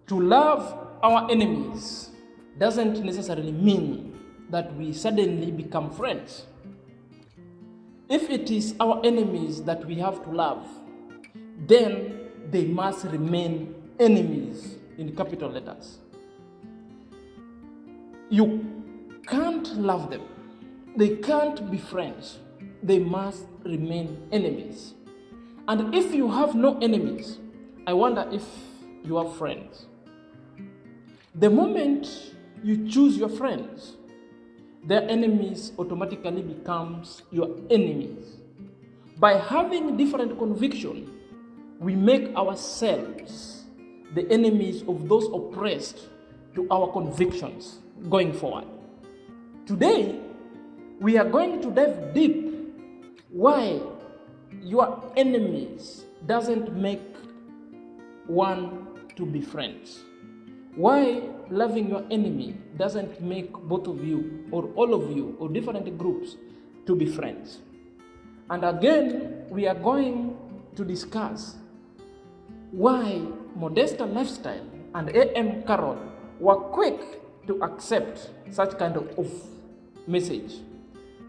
To love our enemies doesn't necessarily mean that we suddenly become friends. If it is our enemies that we have to love, then they must remain enemies in capital letters. You can't love them. They can't be friends. They must remain enemies. And if you have no enemies, I wonder if you have friends. The moment you choose your friends, their enemies automatically becomes your enemies. By having different conviction, we make ourselves the enemies of those oppressed to our convictions going forward. Today, we are going to dive deep why your enemies doesn't make one to be friends. Why loving your enemy doesn't make both of you or all of you or different groups to be friends. And again, we are going to discuss why MODESTA Lifestyle and A.M.qarol were quick to accept such kind of message.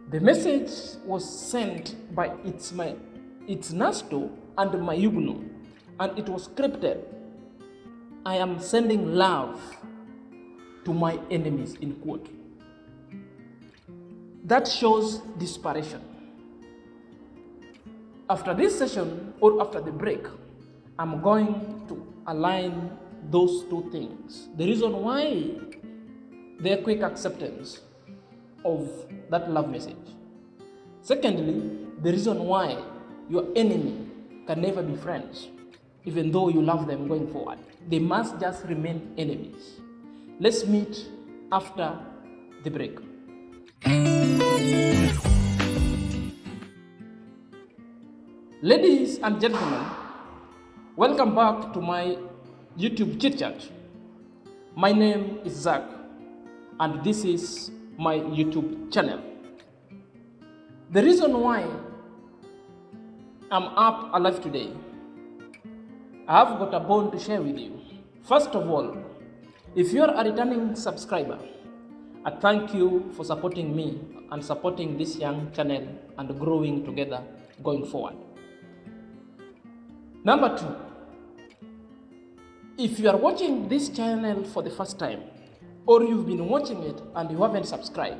The message was sent by its nasto and mayugno, and it was scripted. I am sending love to my enemies, in quote. That shows desperation. After this session or after the break, I'm going to align those two things. The reason why their quick acceptance of that love message. Secondly, the reason why your enemy can never be friends, even though you love them going forward. They must just remain enemies. Let's meet after the break. Ladies and gentlemen, welcome back to my YouTube chit chat. My name is Zach, and this is my YouTube channel. The reason why I'm up alive today, I have got a bone to share with you. First of all, if you're a returning subscriber, I thank you for supporting me and supporting this young channel and growing together going forward. Number two, if you are watching this channel for the first time, or you've been watching it and you haven't subscribed,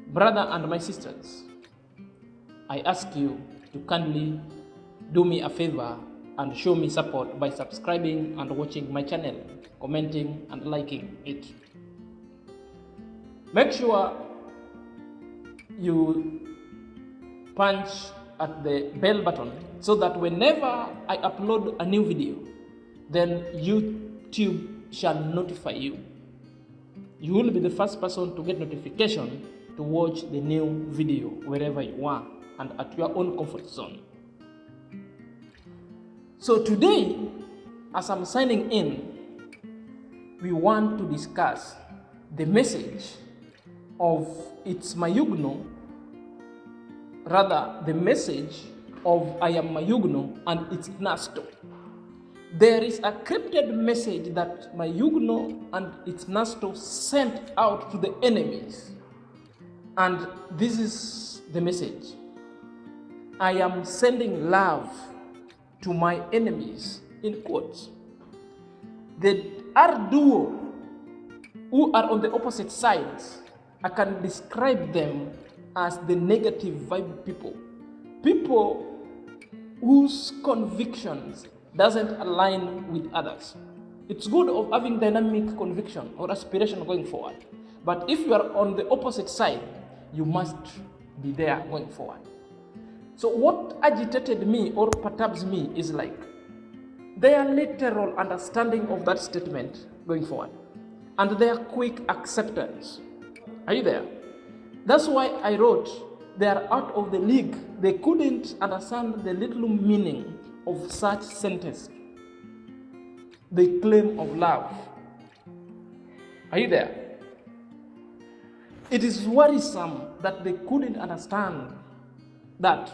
brother and my sisters, I ask you to kindly do me a favor and show me support by subscribing and watching my channel, commenting and liking it. Make sure you punch at the bell button so that whenever I upload a new video, then YouTube shall notify you. You will be the first person to get notification to watch the new video wherever you are and at your own comfort zone. So today, as I'm signing in, we want to discuss the message of its mayugno, rather the message of I am mayugno and its nasto. There is a crypted message that mayugno and its nasto sent out to the enemies. And this is the message. I am sending love to my enemies, in quotes. The R duo who are on the opposite sides, I can describe them as the negative vibe people. People whose convictions doesn't align with others. It's good of having dynamic conviction or aspiration going forward. But if you are on the opposite side, you must be there going forward. So what agitated me or perturbs me is like their literal understanding of that statement going forward and their quick acceptance. Are you there? That's why I wrote they are out of the league. They couldn't understand the little meaning of such sentence. The claim of love. Are you there? It is worrisome that they couldn't understand that.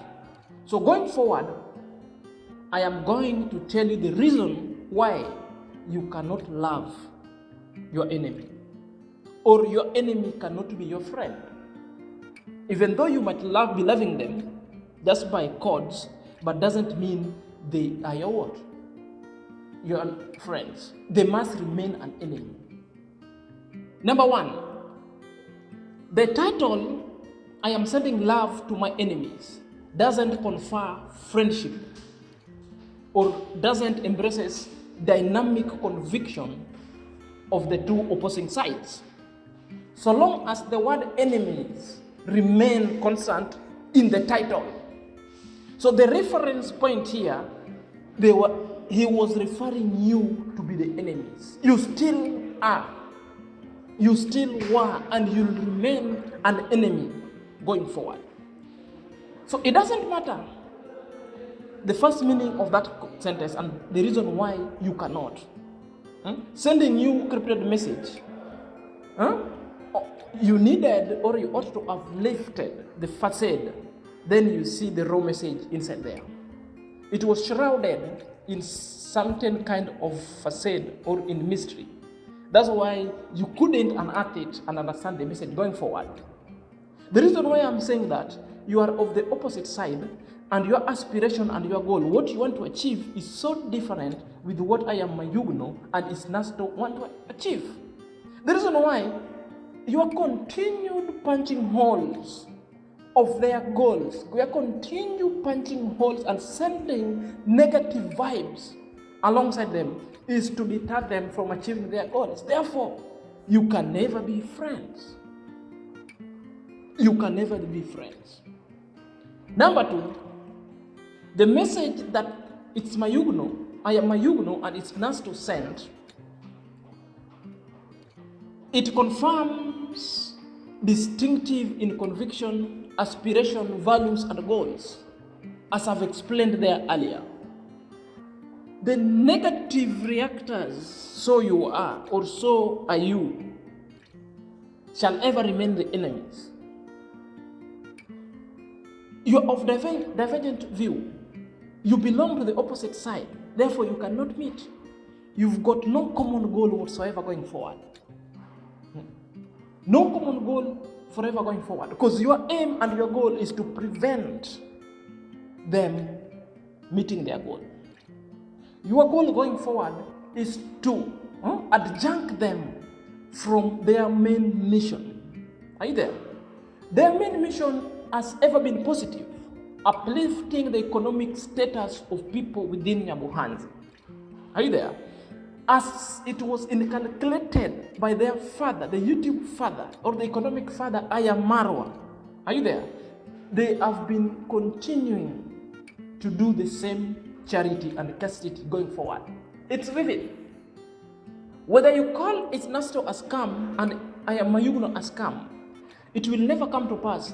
So going forward, I am going to tell you the reason why you cannot love your enemy, or your enemy cannot be your friend. Even though you might be loving them just by codes, but doesn't mean they are your what? Your friends. They must remain an enemy. Number one, the title, I am sending love to my enemies, doesn't confer friendship or doesn't embrace dynamic conviction of the two opposing sides. So long as the word enemies remain constant in the title. So the reference point here, he was referring you to be the enemies. You still are. You still were, and you'll remain an enemy going forward. So it doesn't matter the first meaning of that sentence and the reason why you cannot. Sending you encrypted message. You needed, or you ought to have lifted the facade. Then you see the raw message inside there. It was shrouded in certain kind of facade or in mystery. That's why you couldn't unearth it and understand the message going forward. The reason why I'm saying that, you are of the opposite side, and your aspiration and your goal, what you want to achieve, is so different with what A.M.qarol and his NARSISTIC want to achieve. The reason why, you are continued punching holes of their goals. We are continue punching holes and sending negative vibes alongside them is to deter them from achieving their goals. Therefore, you can never be friends. You can never be friends. Number two, the message that it's A.M.qarol and it's NARSISTIC sent, it confirms distinctive in conviction, aspiration, values, and goals, as I've explained there earlier. The negative reactors, so you are, or so are you, shall ever remain the enemies. You are of divergent view. You belong to the opposite side. Therefore, you cannot meet. You've got no common goal whatsoever going forward. No common goal forever going forward. Because your aim and your goal is to prevent them meeting their goal. Your goal going forward is to adjunct them from their main mission. Are you there? Their main mission has ever been positive, uplifting the economic status of people within Nyabuhanzi. Are you there? As it was inculcated by their father, the YouTube father, or the economic father, A.M.qarol. Are you there? They have been continuing to do the same charity and castity going forward. It's vivid. Whether you call it NARSISTIC as scam and A.M.qarol as scam, it will never come to pass.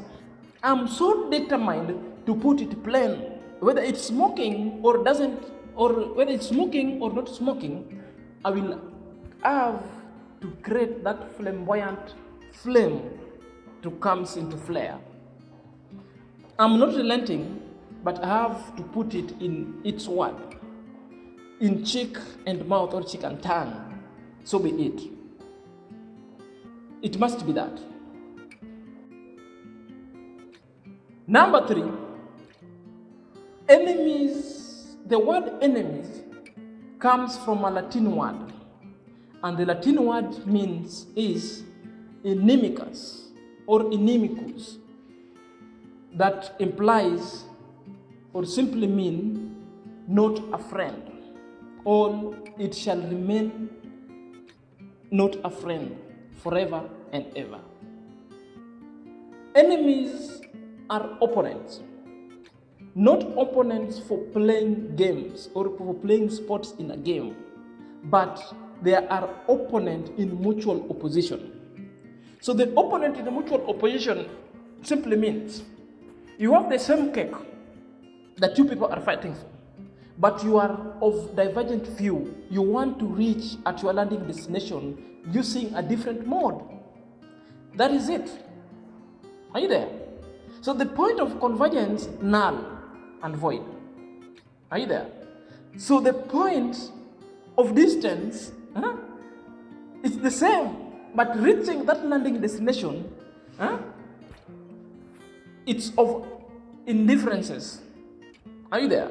I'm so determined to put it plain, whether it's smoking or doesn't, or whether it's smoking or not smoking, I will have to create that flamboyant flame to come into flare. I'm not relenting, but I have to put it in its word, in cheek and mouth or cheek and tongue. So be it. It must be that. Number three, enemies. The word enemies comes from a Latin word, and the Latin word is inimicus or inimicus, that implies or simply mean not a friend, or it shall remain not a friend forever and ever. Enemies are opponents. Not opponents for playing games or for playing sports in a game, but they are opponent in mutual opposition. So the opponent in the mutual opposition simply means you have the same cake that two people are fighting for, but you are of divergent view. You want to reach at your landing destination using a different mode. That is it. Are you there? So the point of convergence, null and void. Are you there? So the point of distance, it's the same. But reaching that landing destination, it's of indifferences. Are you there?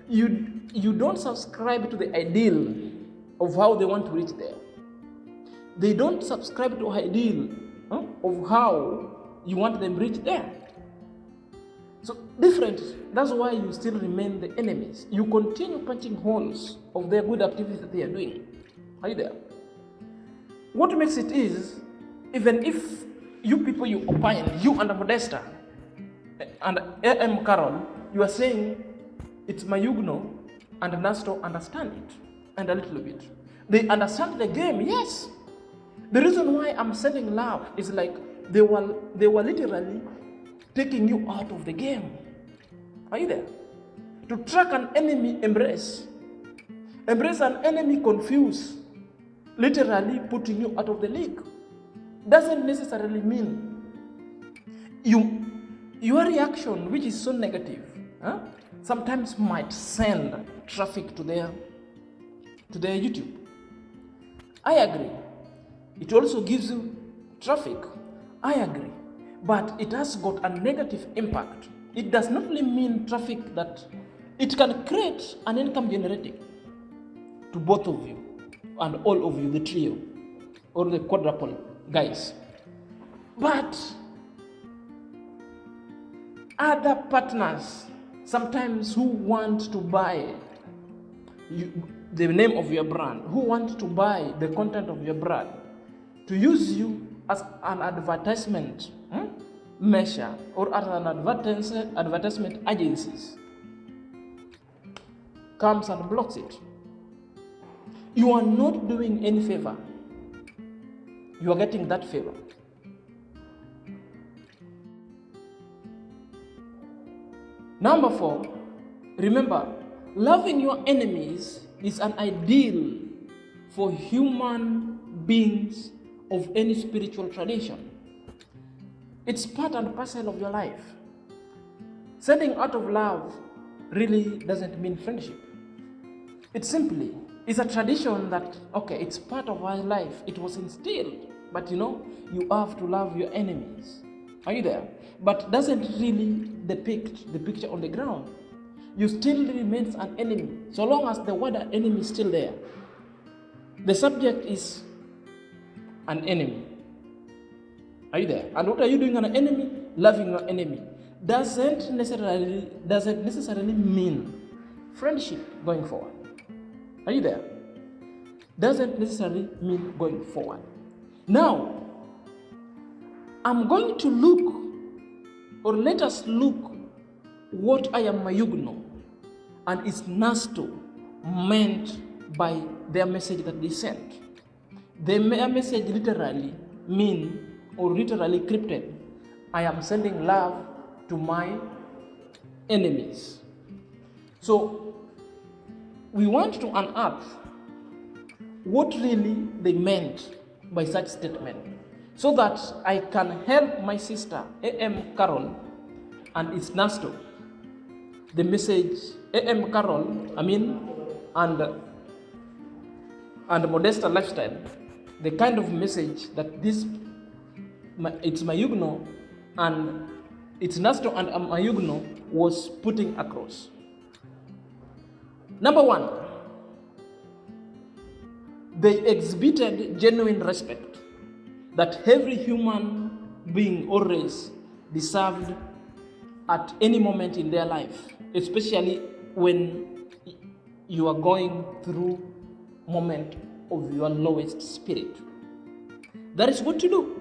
You don't subscribe to the ideal of how they want to reach there. They don't subscribe to ideal of how you want them to reach there. So different. That's why you still remain the enemies. You continue punching holes of their good activities that they are doing. Are you there? What makes it is, even if you people, you opine, you and Modesta and A.M.qarol, you are saying it's Mayugno and Nasto understand it, and a little bit. They understand the game, yes. The reason why I'm sending love is like they were literally taking you out of the game. Are you there? To track an enemy, embrace an enemy, confuse, literally putting you out of the league. Doesn't necessarily mean your reaction, which is so negative, sometimes might send traffic to their YouTube. I agree. It also gives you traffic. I agree. But it has got a negative impact. It does not really mean traffic that it can create an income generating to both of you and all of you, the trio or the quadruple guys. But other partners sometimes who want to buy the name of your brand, who want to buy the content of your brand, to use you as an advertisement measure or as an advertisement agencies, comes and blocks it. You are not doing any favor. You are getting that favor. Number 4, remember, loving your enemies is an ideal for human beings of any spiritual tradition. It's part and parcel of your life. Sending out of love really doesn't mean friendship. It simply is a tradition that, okay, it's part of our life. It was instilled, but you have to love your enemies. Are you there? But doesn't really depict the picture on the ground. You still remains an enemy, so long as the word enemy is still there. The subject is an enemy. Are you there? And what are you doing an enemy? Loving your enemy. Doesn't necessarily mean friendship going forward. Are you there? Doesn't necessarily mean going forward. Now, I'm going to look, or let us look, what I am Mayugno and its Nasto meant by their message that they sent. Their message literally mean, or literally crypted, I am sending love to my enemies. So we want to unearth what really they meant by such statement, so that I can help my sister A.M.qarol and its Nasto. The message A.M.qarol, and Modesta lifestyle, the kind of message that it's Mayugno and it's Nasto and Mayugno was putting across. Number 1, they exhibited genuine respect that every human being or race deserved at any moment in their life, especially when you are going through moment of your lowest spirit. That is what to do.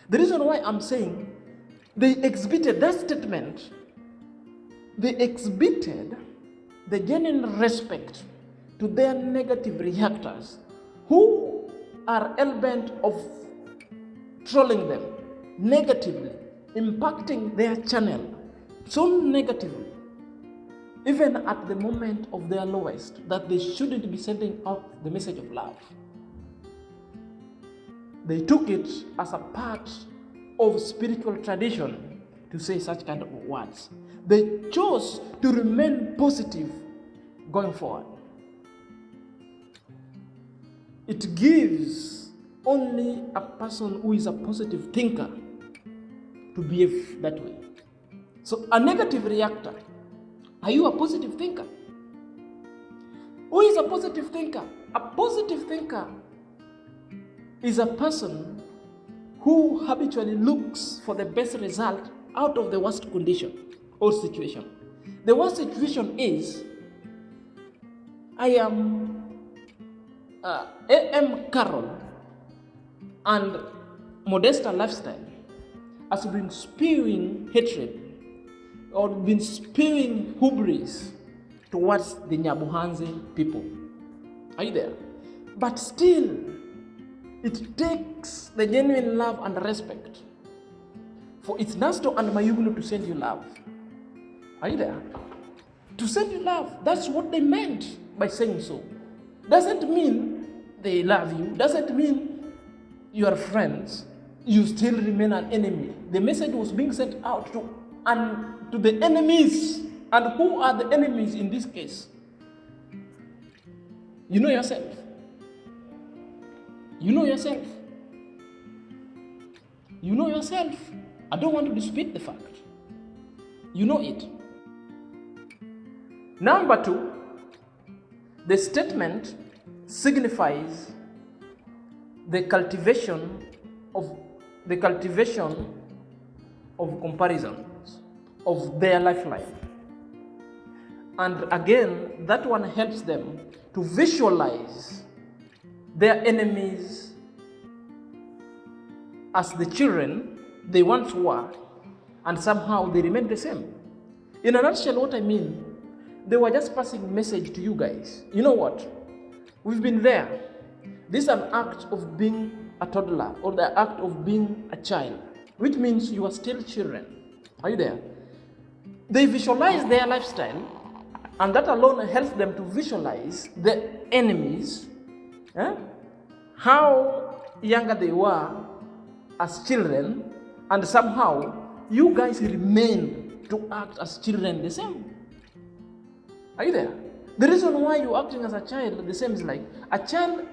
The reason why I'm saying they exhibited that statement, they exhibited the genuine respect to their negative reactors who are hell-bent of trolling them negatively, impacting their channel so negatively, even at the moment of their lowest, that they shouldn't be sending out the message of love. They took it as a part of spiritual tradition to say such kind of words. They chose to remain positive going forward. It gives only a person who is a positive thinker to behave that way. So a negative reactor, are you a positive thinker? Who is a positive thinker? A positive thinker is a person who habitually looks for the best result out of the worst condition or situation. The worst situation is, I am A.M.qarol and MODESTA lifestyle has been spewing hatred or been spewing hubris towards the Nyabuhanzi people. Are you there? But still, it takes the genuine love and respect for it's Nasto and Mayuglu to send you love. Are you there? To send you love. That's what they meant by saying so. Doesn't mean they love you. Doesn't mean you are friends. You still remain an enemy. The message was being sent out to the enemies. And who are the enemies in this case? You know yourself. You know yourself. You know yourself. I don't want to dispute the fact. You know it. Number 2, the statement signifies the cultivation of comparisons of their lifeline. And again, that one helps them to visualize their enemies as the children they once were, and somehow they remain the same. In a nutshell, what I mean, they were just passing a message to you guys. You know what? We've been there. This is an act of being a toddler or the act of being a child, which means you are still children. Are you there? They visualize their lifestyle, and that alone helps them to visualize the enemies, how younger they were as children, and somehow you guys remain to act as children the same. Are you there? The reason why you're acting as a child the same is like a child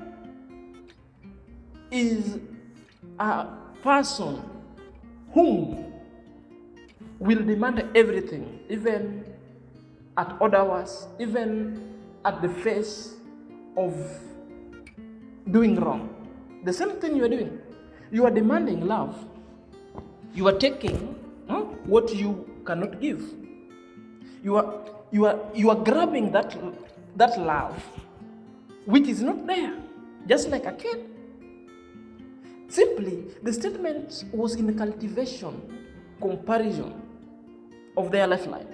is a person whom will demand everything, even at odd hours, even at the face of doing wrong. The same thing you are doing. You are demanding love. You are taking what you cannot give. You are grabbing that love which is not there, just like a kid. Simply, the statement was in cultivation, comparison of their lifeline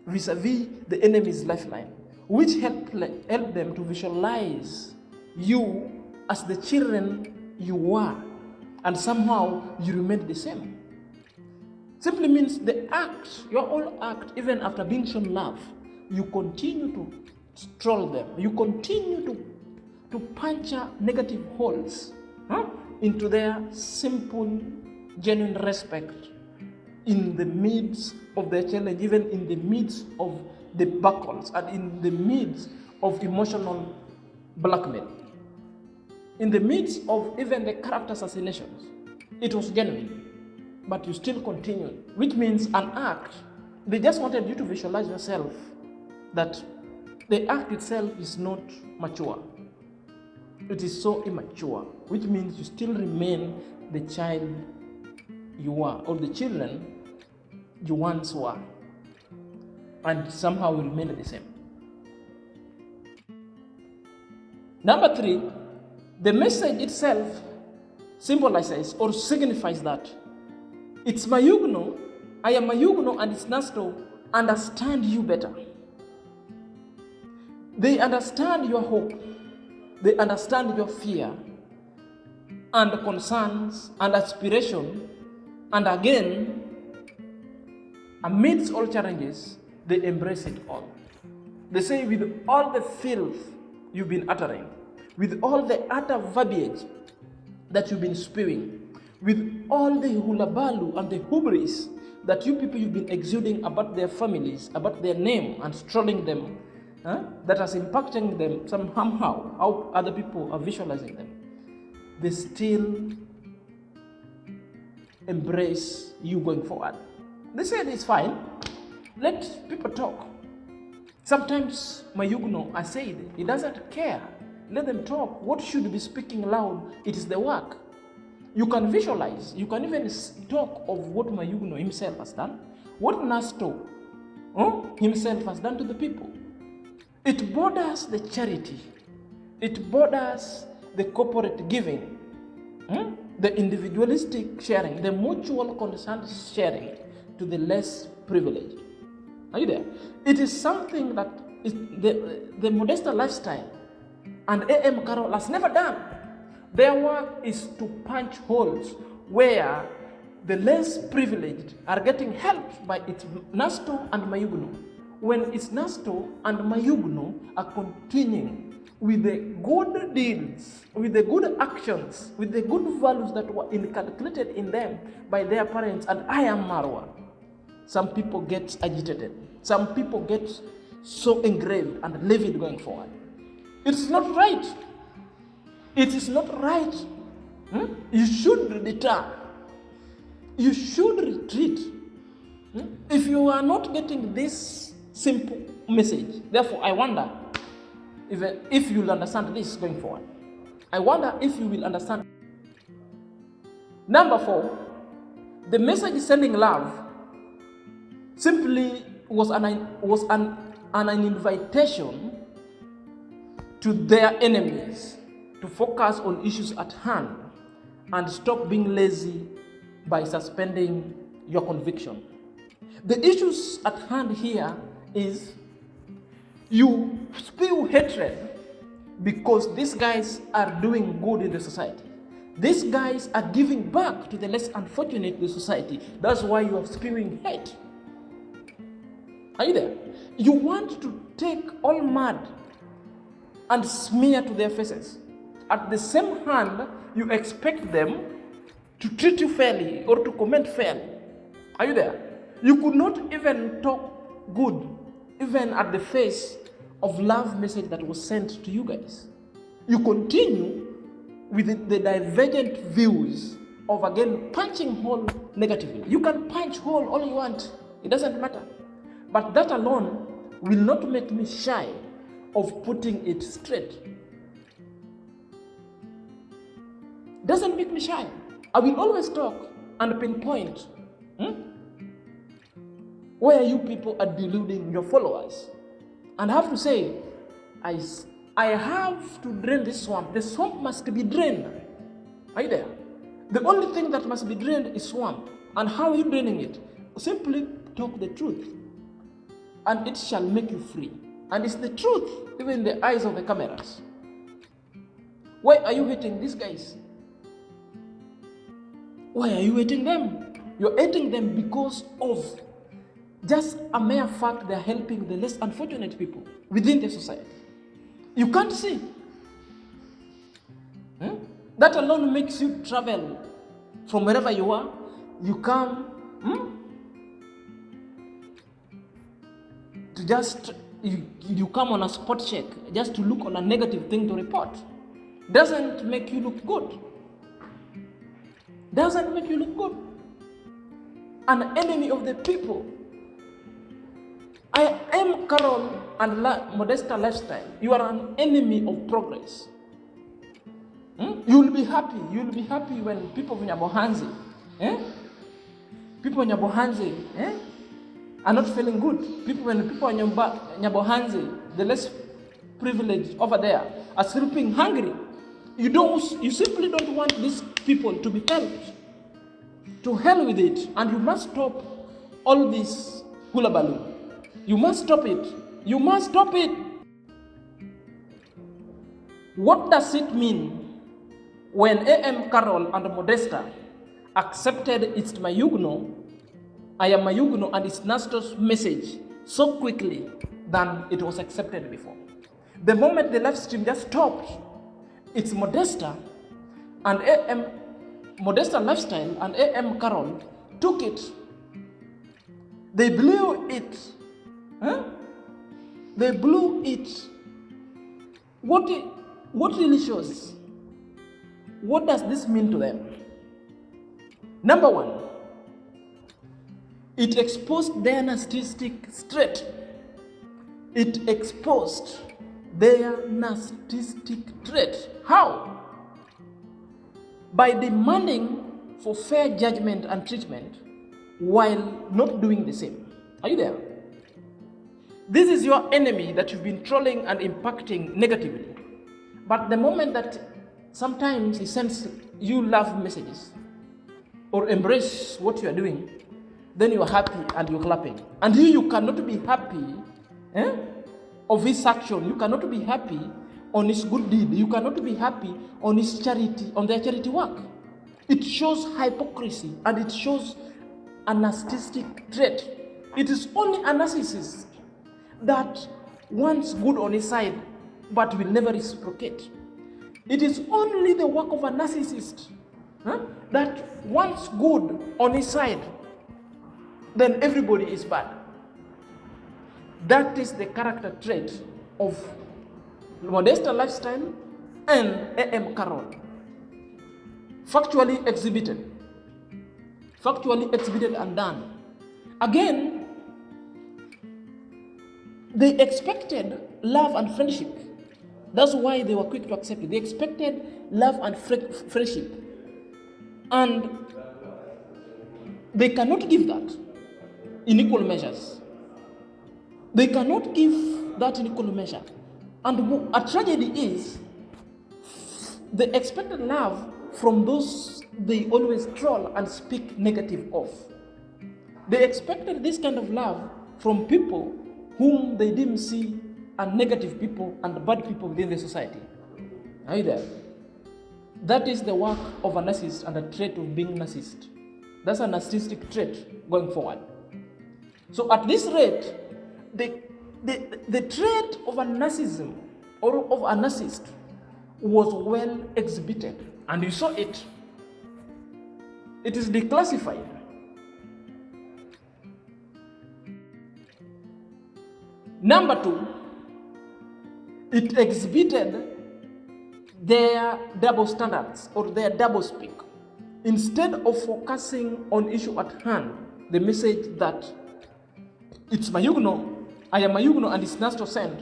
vis-a-vis the enemy's lifeline, which helped them to visualize you as the children you were, and somehow you remained the same. Simply means the act, your whole act, even after being shown love, you continue to stroll them. You continue to puncture negative holes into their simple, genuine respect in the midst of their challenge, even in the midst of the buckles and in the midst of emotional blackmail, in the midst of even the character assassinations. It was genuine. But you still continued, which means an act. They just wanted you to visualize yourself that the act itself is not mature. It is so immature, which means you still remain the child you were, or the children you once were, and somehow will remain the same. Number 3, the message itself symbolizes or signifies that it's Mayugno, I am Mayugno, and it's Nasto understand you better. They understand your hope. They understand your fear and concerns and aspiration. And again, amidst all challenges, they embrace it all. They say, with all the filth you've been uttering, with all the utter verbiage that you've been spewing, with all the hulabalu and the hubris that you people you've been exuding about their families, about their name, and strolling them that is impacting them somehow, how other people are visualizing them, they still embrace you going forward. They said it's fine, let people talk. Sometimes Mayugno, I said, he doesn't care. Let them talk. What should be speaking loud? It is the work. You can visualize. You can even talk of what Mayugno himself has done, what Nasto himself has done to the people. It borders the charity. It borders the corporate giving, the individualistic sharing, the mutual concern sharing to the less privileged. Are you there? It is something that is the Modesta lifestyle and A.M.qarol has never done. Their work is to punch holes where the less privileged are getting helped by its Nasto and Mayugno. When its Nasto and Mayugno are continuing with the good deeds, with the good actions, with the good values that were inculcated in them by their parents and A.M.qarol, some people get agitated. Some people get so engraved and livid going forward. It's not right. It is not right. You should deter. You should retreat. If you are not getting this simple message, therefore I wonder if you will understand this going forward. I wonder if you will understand. Number 4, the message sending love simply was an invitation to their enemies to focus on issues at hand and stop being lazy by suspending your conviction. The issues at hand here is you spew hatred because these guys are doing good in the society. These guys are giving back to the less unfortunate in the society. That's why you are spewing hate. Are you there? You want to take all mud and smear to their faces. At the same hand, you expect them to treat you fairly or to comment fairly. Are you there? You could not even talk good, even at the face of love message that was sent to you guys. You continue with the divergent views of again punching hole negatively. You can punch hole all you want. It doesn't matter. But that alone will not make me shy of putting it straight. Doesn't make me shy. I will always talk and pinpoint where you people are deluding your followers. And I have to say, I have to drain this swamp. The swamp must be drained. Are you there? The only thing that must be drained is swamp. And how are you draining it? Simply talk the truth, and it shall make you free. And it's the truth, even in the eyes of the cameras. Why are you hating these guys? Why are you hating them? You're hating them because of just a mere fact they're helping the less unfortunate people within the society. You can't see. That alone makes you travel from wherever you are. You come to just, you come on a spot check just to look on a negative thing to report. Doesn't make you look good. Doesn't make you look good. An enemy of the people. A.M.qarol and Modesta lifestyle. You are an enemy of progress. You will be happy. You will be happy when people in Nyabohanzi, people in Nyabohanzi, are not feeling good. When people in Nyabohanzi, the less privileged over there, are sleeping hungry. You simply don't want these people to be helped. To hell with it, and you must stop all this hula balloon. You must stop it. You must stop it. What does it mean when A.M.qarol and Modesta accepted its Mayugno, Mayugno and its Nasto's message so quickly than it was accepted before? The moment the live stream just stopped, it's Modesta and Modesta lifestyle and A.M.qarol took it. They blew it They blew it. What really shows? What does this mean to them? Number one, it exposed their narcissistic trait. It exposed their narcissistic trait. How? By demanding for fair judgment and treatment while not doing the same. Are you there? This is your enemy that you've been trolling and impacting negatively. But the moment that sometimes he sends you love messages or embrace what you are doing, then you are happy and you're clapping. And you cannot be happy of his action. You cannot be happy on his good deed. You cannot be happy on his charity, on their charity work. It shows hypocrisy and it shows a narcissistic trait. It is only a narcissist that wants good on his side but will never reciprocate. It is only the work of a narcissist that wants good on his side, then everybody is bad. That is the character trait of MODESTA lifestyle and A.M.qarol. Factually exhibited and done. Again, they expected love and friendship. That's why they were quick to accept it. They expected love and friendship. And they cannot give that in equal measures. They cannot give that in equal measure. And a tragedy is they expected love from those they always troll and speak negative of. They expected this kind of love from people whom they didn't see as negative people and bad people within the society. Are you there? That is the work of a narcissist and a trait of being narcissist. That's a narcissistic trait going forward. So at this rate, the trait of a narcissism or of a narcissist was well exhibited, and you saw it. It is declassified. Number two, it exhibited their double standards or their double speak. Instead of focusing on issue at hand, the message that it's Mayugno, I am Mayugno and it's Nasto sent,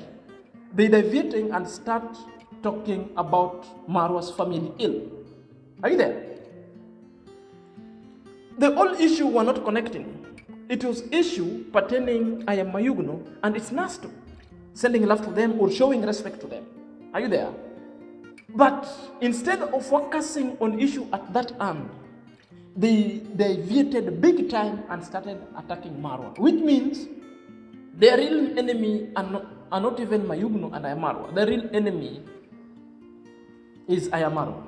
they deviating and start talking about Marwa's family ill. Are you there? The whole issue were not connecting. It was issue pertaining I am Mayugno and it's Nasto, sending love to them or showing respect to them. Are you there? But instead of focusing on issue at that end, they deviated big time and started attacking Marwa, which means their real enemy are not even Mayugno and Ayamarwa. The real enemy is Ayamarwa,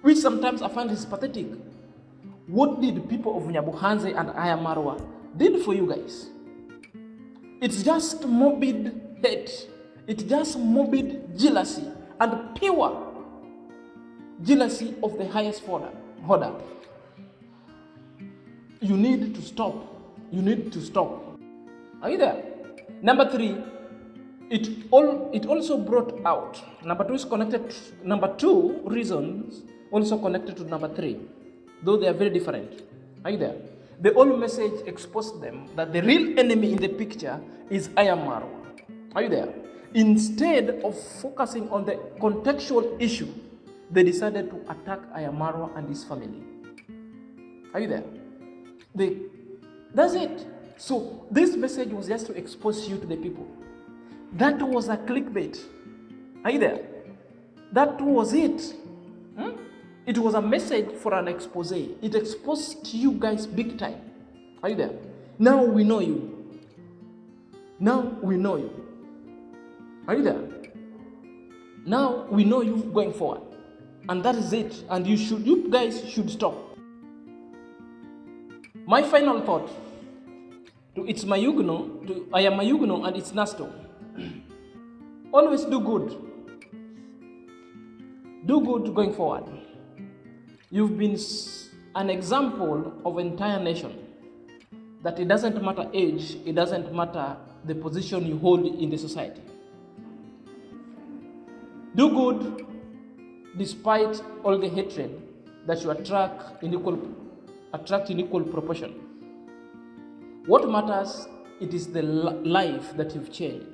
which sometimes I find is pathetic. What did people of Nyabuhanze and Ayamarwa did for you guys? It's just morbid hate. It's just morbid jealousy and pure jealousy of the highest order. You need to stop. You need to stop. Are you there? Number three, it also brought out. Number two is connected. Number two reasons also connected to number three, though they are very different. Are you there? The whole message exposed them that the real enemy in the picture is Ayamarwa. Are you there? Instead of focusing on the contextual issue, they decided to attack Ayamarwa and his family. Are you there? That's it. So this message was just to expose you to the people. That was a clickbait. Are you there? That was it. It was a message for an expose. It exposed you guys big time. Are you there? Now we know you. Now we know you. Are you there? Now we know you going forward. And that is it. And you guys should stop. My final thought to it's Mayugno, to I am Mayugno and it's Nasto. Always do good. Do good going forward. You've been an example of an entire nation that it doesn't matter age, it doesn't matter the position you hold in the society. Do good despite all the hatred that you attract in equal proportion. What matters, it is the life that you've changed.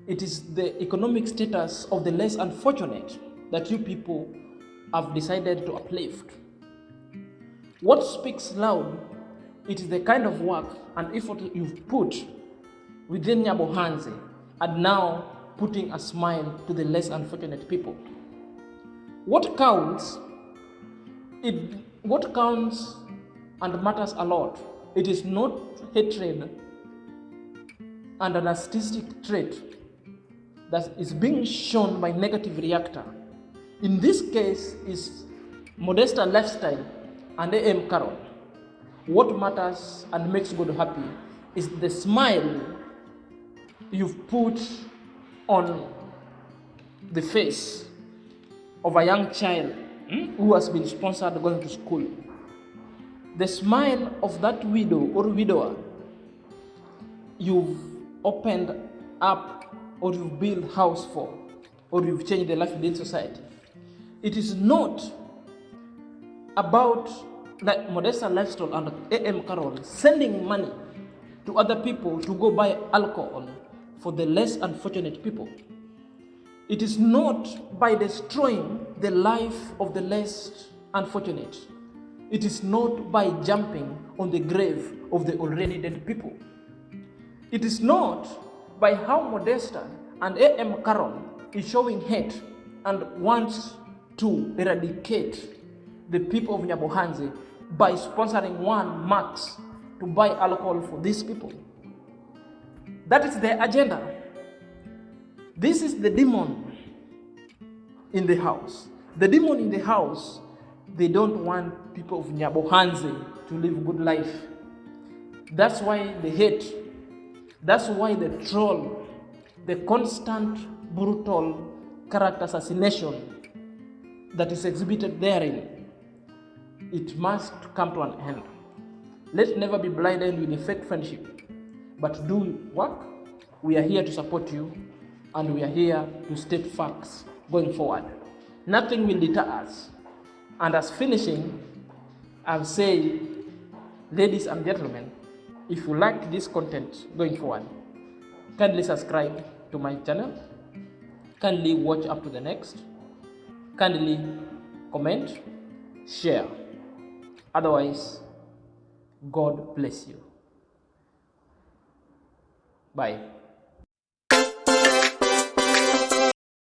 It is the economic status of the less unfortunate that you people have decided to uplift. What speaks loud, it is the kind of work and effort you've put within Nyabohanze and now putting a smile to the less unfortunate people. What counts and matters a lot, it is not hatred and a narcissistic trait that is being shown by negative reactor. In this case is MODESTA lifestyle and A.M.qarol. What matters and makes God happy is the smile you've put on the face of a young child who has been sponsored going to school. The smile of that widow or widower you've opened up or you've built house for, or you've changed the life within society. It is not about like MODESTA lifestyle and A.M.qarol sending money to other people to go buy alcohol for the less unfortunate people. It is not by destroying the life of the less unfortunate. It is not by jumping on the grave of the already dead people. It is not by how MODESTA and A.M.qarol is showing hate and wants to eradicate the people of Nyabohanze by sponsoring one max to buy alcohol for these people. That is their agenda. This is the demon in the house. The demon in the house, they don't want people of Nyabohanze to live good life. That's why they hate. That's why the troll, the constant brutal character assassination that is exhibited therein, it must come to an end. Let's never be blinded with a fake friendship, but do work. We are here to support you, and we are here to state facts going forward. Nothing will deter us. And as finishing, I'll say, ladies and gentlemen, if you like this content going forward, kindly subscribe to my channel, kindly watch up to the next, kindly comment, share. Otherwise, God bless you. Bye.